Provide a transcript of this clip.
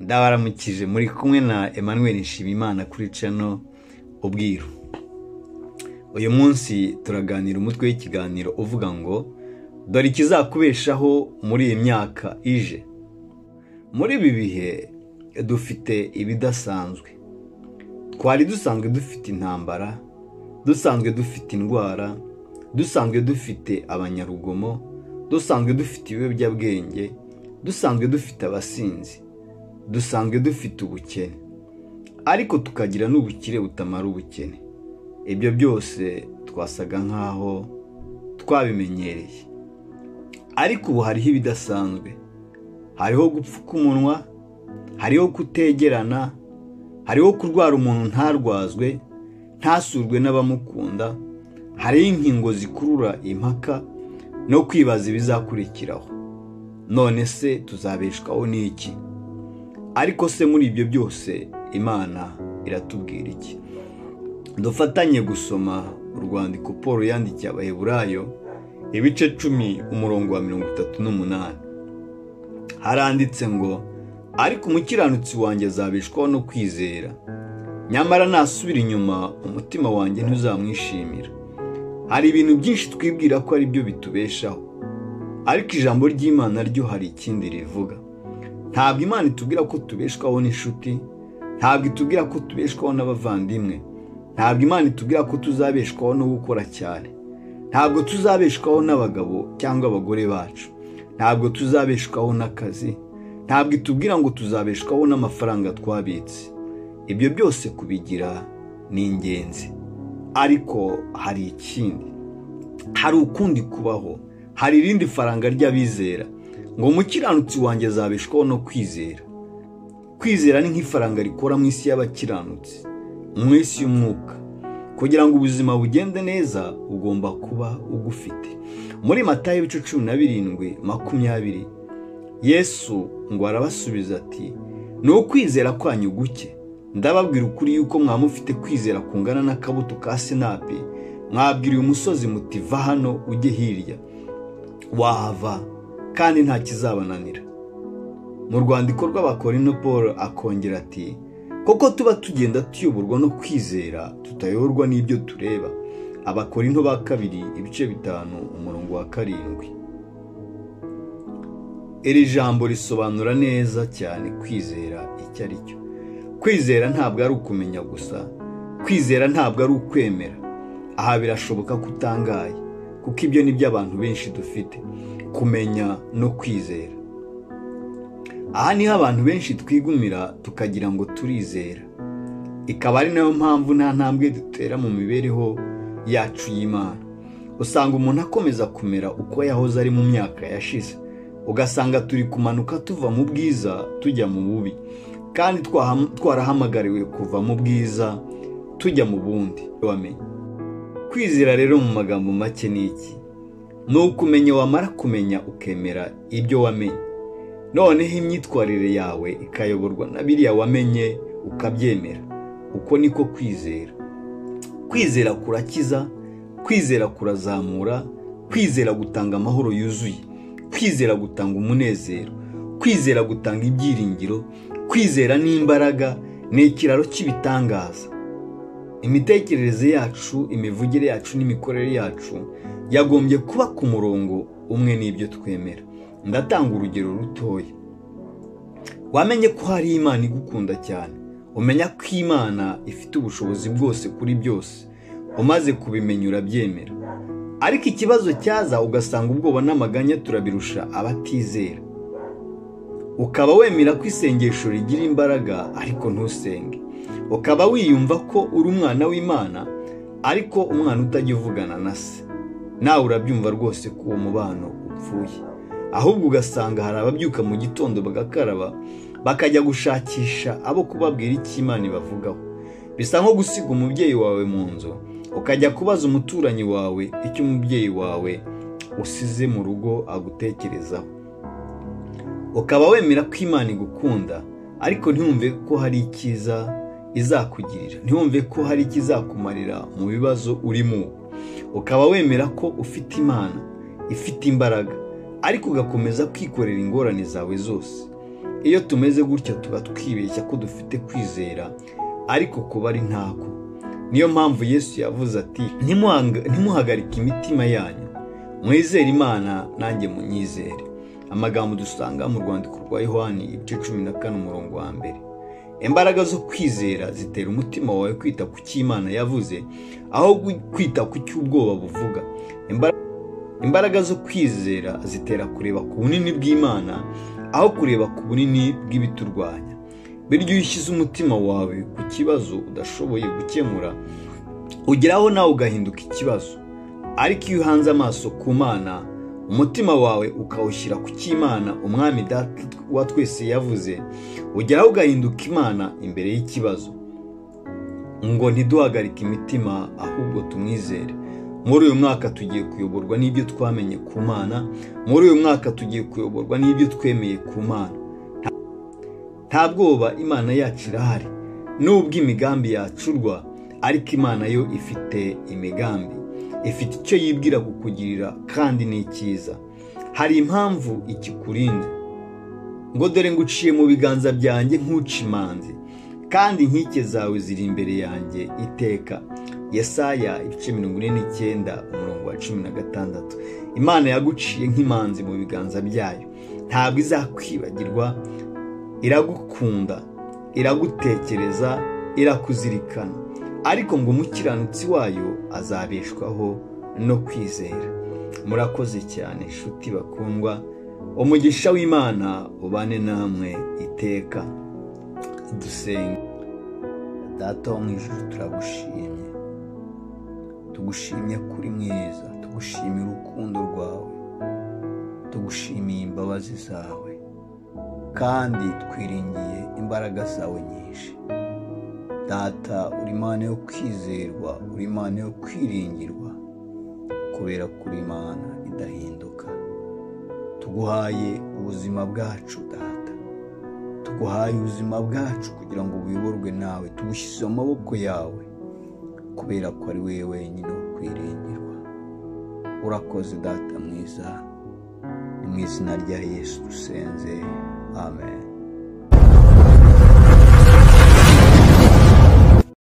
ndabaramukije muri kumwe na Emmanuel Nshimiyimana kuri channel Ubwiru. Uyu munsi turaganira umutwe w'ikiganiro uvuga ngo dore ikizakubeshaho muri iyi myaka ije. Muri ibi bihe dufite ibidasanzwe. Twari dusanzwe dufite intambara, dusanzwe dufite indwara, dusanzwe dufite abanyarugomo, dusanzwe dufite ibiyobyabwenge, dusanzwe dufite abasinzi, dusanzwe dufite ubukene, ariko tukagira n'ubukire butamara ubukene. Ibyo byose twasaga nkaho twabimenyereye, ariko ubu hariho ibidasanzwe. Hariho gupfuka umunwa, hariho kutegerana, hariho kurwara umuntu ntarwazwe, ntasurwe n'abamukunda, hariho inkingo zikurura impaka no kwibaza ibizakurikiraho. None se tuzabeshwaho n'iki? Ariko se muri ibyo byose Imana iratubwira iki? Dufatanye gusoma urwandiko Paul yandikiye Abaheburayo ibice 10 umurongo wa 38. Haranditse ngo ariko umukiranutsi wanjye azabeshwaho no kwizera, nyamara nasubira inyuma umutima wanjye ntuzamwishimira. Hari ibintu byinshi twibwira ko ari byo bitubeshaho, ariko ijambo ry'Imana ryo hari ikindi rivuga. Ntabwo Imana itubwira ko tubeshwaho n'inshuti, ntabwo itubwira ko tubeshwaho n'abavandimwe, ntabwo Imana itubwira ko tuzabeshwaho no gukora cyane, ntabwo tuzabeshwaho n'abagabo cyangwa abagore bacu, ntabwo tuzabeshwaho n'akazi, ntabwo itubwira ngo tuzabeshwaho n'amafaranga twabitse. Ibyo byose kubigira ni ingenzi, ariko hari ikindi, hari ukundi kubaho, hari irindi faranga ry'abizera ngo umukiranutsi wanjye azabeshwaho no kwizera. Kwizera ni nk'ifaranga rikora mu isi y'abakiranutsi, mu isi y'umwuka. Kugira ngo ubuzima bugende neza ugomba kuba ugufite. Muri Matayo ibice 17:20 Yesu ngo arabasubiza ati ni ukwizera kwanyu guke. Ndababwira ukuri yuko mwamufite kwizera kungana n'akabuto ka sinapi, mwabwiriye umusozi muti va hano ujye hirya, wahava kandi nta kizabananira. Mu rwandiko rw'Abakorinto Paul akongera ati koko tuba tugenda tuyoborwa no kwizera, tutayoborwa n'ibyo tureba. Abakorinto ba 2 ibice 5 umurongo wa 7. Iri jambo risobanura neza cyane kwizera icyo ari cyo. Kwizera ntabwo ari ukumenya gusa, kwizera ntabwo ari ukwemera. Aha birashoboka kutangaye, kuko ibyo ni byo abantu benshi dufite, kumenya no kwizera. Aha niho abantu benshi twigumira tukagira ngo turizera. Ikaba ari nayo mpamvu nta ntambwe dutera mu mibereho yacu y'Imana. Usanga umuntu akomeza kumera uko yahoze ari mu myaka yashize, ugasanga turi kumanuka tuva mu bwiza tujya mu bubi, kandi twarahamagariwe kuva mu bwiza tujya mu bundi. Kwizera rero mu magambo make ni iki? Ni ukumenya, wamara kumenya ukemera ibyo wamenye, noneho imyitwarire yawe ikayoborwa na biriya wamenye ukabyemera. Uko niko kwizera. Kwizera kurakiza, kwizera kurazamura, kwizera gutanga amahoro yuzuye, kwizera gutanga umunezero, kwizera gutanga ibyiringiro, kwizera n'imbaraga, ni ikiraro cy'ibitangaza. Imitekerereze yacu, imivugire yacu n'imikorere yacu yagombye kuba ku murongo umwe n'ibyo twemera. Ndatanga urugero rutoya. Wamenye ko hari Imana igukunda cyane, umenya ko Imana ifite ubushobozi bwose kuri byose, umaze kubimenya urabyemera. Ariko ikibazo cyaza ugasanga ubwoba n'amaganya turabirusha abatizera. Ukaba wemera ko isengesho rigira imbaraga ariko ntusenge. Ukaba wiyumva ko uri umwana w'Imana ariko umwana utajya uvugana na se. Nawe urabyumva rwose ko uwo mubano upfuye. Ahubwo ugasanga hari ababyuka mu gitondo bagakaraba bakajya gushakisha abo kubabwira icyo Imana ibavugaho. Bisa nko gusiga umubyeyi wawe mu nzu ukajya kubaza umuturanyi wawe icyo umubyeyi wawe usize mu rugo agutekerezaho. Ukaba wemera ko Imana igukunda ariko ntiwumve ko hari icyiza izakugirira, ntiwumve ko hari ikizakumarira mu bibazo urimo. Ukaba wemera ko ufite Imana ifite imbaraga ariko ugakomeza kwikorera ingorane zawe zose. iyo tumeze gutya tuba twibeshya ko dufite kwizera ariko kuba ari ntako. Niyo mpamvu Yesu yavuze ati ntimuhagarike imitima yanyu, mwizere Imana nanjye munyizere. Amagambo dusanga mu rwandiko rwa Yohani ibice 14 umurongo wa 1. Imbaraga zo kwizera zitera umutima wawe kwita ku cyo Imana yavuze aho kwita ku cyo ubwoba buvuga. Imbaraga zo kwizera zitera kureba ku bunini bw'Imana aho kureba ku bunini bw'ibiturwanya. Biryo ushyize umutima wawe ku kibazo udashoboye gukemura, ugeraho nawe ugahinduka ikibazo. Ariko iyo uhanze amaso ku Mana, umutima wawe ukawushyira ku cy'Imana umwami Data wa twese yavuze, ugeraho ugahinduka Imana imbere y'ikibazo. Ngo ntiduhagarike imitima ahubwo tumwizere. Muri uyu mwaka tugiye kuyoborwa n'ibyo twamenye ku Mana, muri uyu mwaka tugiye kuyoborwa n'ibyo twemeye ku Mana. Nta bwoba, Imana yacu irahari. Nubwo imigambi yacurwa, ariko Imana yo ifite imigambi, ifite icyo yibwira kukugirira kandi ni cyiza. Hari impamvu ikikurinda. Ngo dore nguciye mu biganza byanjye nk'uca imanzi, kandi inkike zawe ziri imbere yanjye iteka. Yesaya ibice 49 umurongo wa 16. Imana yaguciye nk'imanzi mu biganza byayo. Ntabwo izakwibagirwa, iragukunda, iragutekereza, irakuzirikana. Ariko ngo umukiranutsi wayo azabeshwaho no kwizera. Murakoze cyane inshuti bakundwa. Umugisha w'Imana ubane namwe iteka. Dusenga. Data wo mu ijuru, turagushimye. Tugushimye kuri mwiza, tugushimiye urukundo rwawe, tugushimiye imbabazi zawe, kandi twiringiye imbaraga zawe nyinshi. Data, uri Imana yo kwizerwa, uri Imana yo kwiringirwa, kubera kuri Imana idahinduka. Tuguhaye ubuzima bwacu Data, tuguhaye ubuzima bwacu kugira ngo buyoborwe nawe. Tugushyize mu maboko yawe kubera ko ari wewe wenyine wo kwiringirwa. Urakoze Data mwiza, ni mu izina rya Yesu dusenze, amen.